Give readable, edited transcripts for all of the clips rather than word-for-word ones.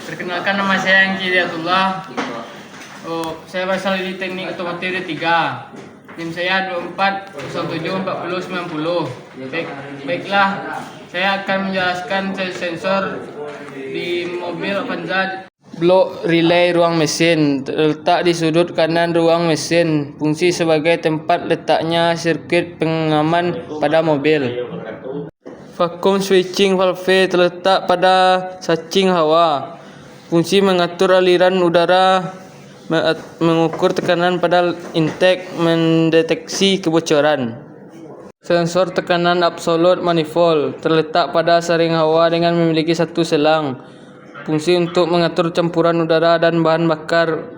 Perkenalkan, nama saya Angki Hidayatullah. Saya berasal di Teknik Otomotif D3. NIM saya 24074090. Baiklah, saya akan menjelaskan sensor di mobil Avanza. Blok relay ruang mesin terletak di sudut kanan ruang mesin, fungsi sebagai tempat letaknya sirkuit pengaman pada mobil. Vacuum switching valve terletak pada sacing hawa, fungsi mengatur aliran udara, mengukur tekanan pada intake, mendeteksi kebocoran. Sensor tekanan absolut manifold terletak pada saring hawa dengan memiliki satu selang, fungsi untuk mengatur campuran udara dan bahan bakar,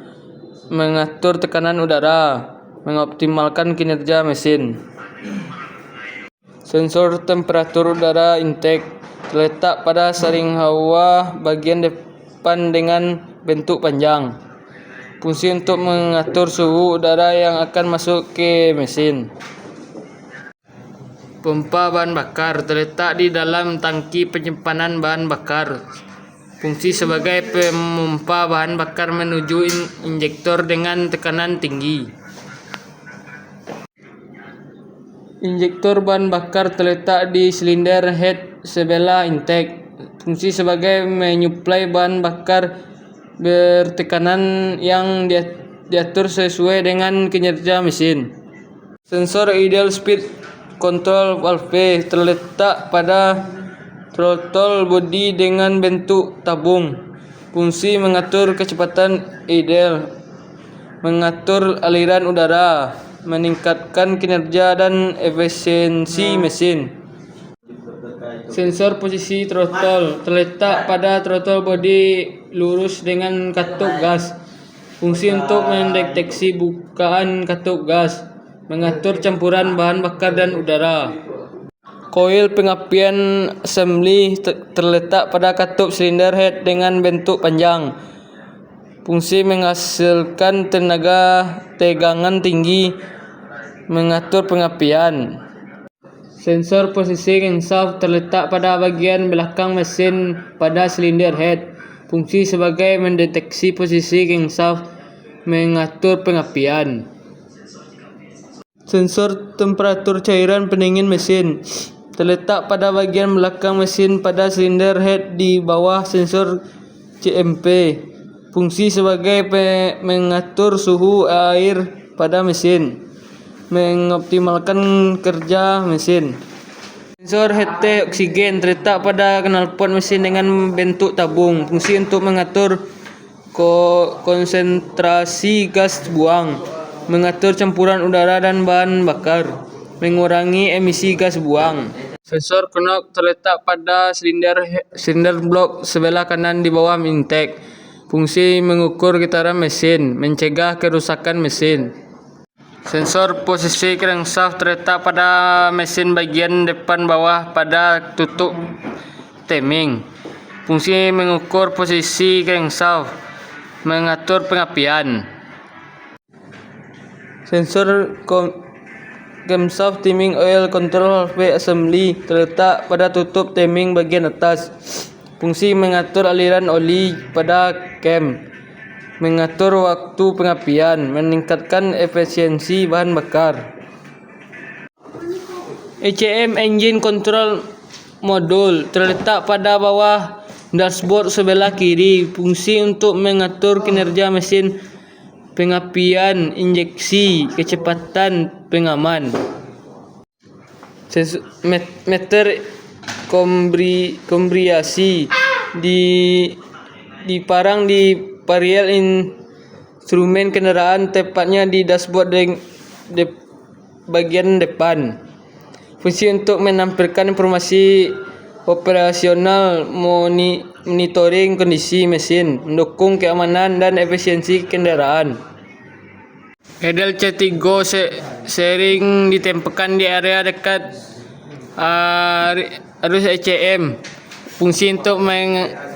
mengatur tekanan udara, mengoptimalkan kinerja mesin. Sensor temperatur udara intake terletak pada saring hawa bagian depan dengan bentuk panjang, fungsi untuk mengatur suhu udara yang akan masuk ke mesin. Pompa bahan bakar terletak di dalam tangki penyimpanan bahan bakar, fungsi sebagai pemompa bahan bakar menuju injektor dengan tekanan tinggi. Injektor bahan bakar terletak di silinder head sebelah intake, fungsi sebagai menyuplai bahan bakar bertekanan yang diatur sesuai dengan kinerja mesin. Sensor ideal speed control valve terletak pada throttle body dengan bentuk tabung, fungsi mengatur kecepatan ideal, mengatur aliran udara, meningkatkan kinerja dan efisiensi mesin. Sensor posisi throttle terletak pada throttle body lurus dengan katup gas, fungsi untuk mendeteksi bukaan katup gas, mengatur campuran bahan bakar dan udara. Koil pengapian assembly terletak pada katup silinder head dengan bentuk panjang, fungsi menghasilkan tenaga tegangan tinggi, mengatur pengapian. Sensor posisi crankshaft terletak pada bagian belakang mesin pada silinder head, fungsi sebagai mendeteksi posisi crankshaft, mengatur pengapian. Sensor temperatur cairan pendingin mesin terletak pada bagian belakang mesin pada silinder head di bawah sensor CMP, fungsi sebagai mengatur suhu air pada mesin, mengoptimalkan kerja mesin. Sensor HT oksigen terletak pada knalpot mesin dengan bentuk tabung, fungsi untuk mengatur konsentrasi gas buang, mengatur campuran udara dan bahan bakar, mengurangi emisi gas buang. Sensor knock terletak pada silinder blok sebelah kanan di bawah intake, fungsi mengukur getaran mesin, mencegah kerusakan mesin. Sensor posisi crankshaft terletak pada mesin bagian depan bawah pada tutup timing, fungsi mengukur posisi crankshaft, mengatur pengapian. Sensor camshaft timing oil control valve assembly terletak pada tutup timing bagian atas, fungsi mengatur aliran oli pada cam, mengatur waktu pengapian, meningkatkan efisiensi bahan bakar. ECM engine control module terletak pada bawah dashboard sebelah kiri, fungsi untuk mengatur kinerja mesin, pengapian, injeksi, kecepatan pengaman. Meter kombriasi diparang di varial instrumen kendaraan, tepatnya di dashboard bagian depan, fungsi untuk menampilkan informasi operasional, monitoring kondisi mesin, mendukung keamanan dan efisiensi kendaraan. Pedal C3 sering ditempelkan di area dekat arus ECM, fungsi untuk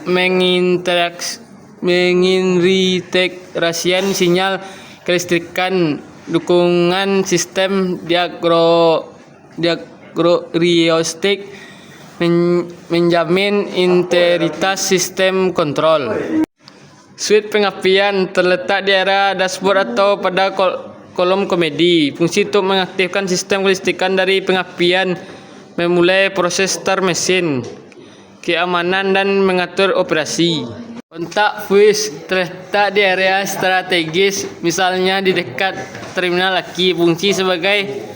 mengintegrasikan sinyal kelistrikan, dukungan sistem diagnostik menjamin integritas sistem kontrol. Switch pengapian terletak di area dashboard atau pada kolom komedi. Fungsi untuk mengaktifkan sistem kelistrikan dari pengapian, memulai proses start mesin, keamanan dan mengatur operasi. Kontak fuse terletak di area strategis, misalnya di dekat terminal aki. Fungsi sebagai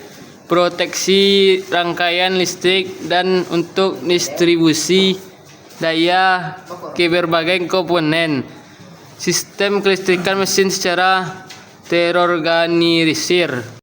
proteksi rangkaian listrik dan untuk distribusi daya ke berbagai komponen sistem kelistrikan mesin secara terorganisir.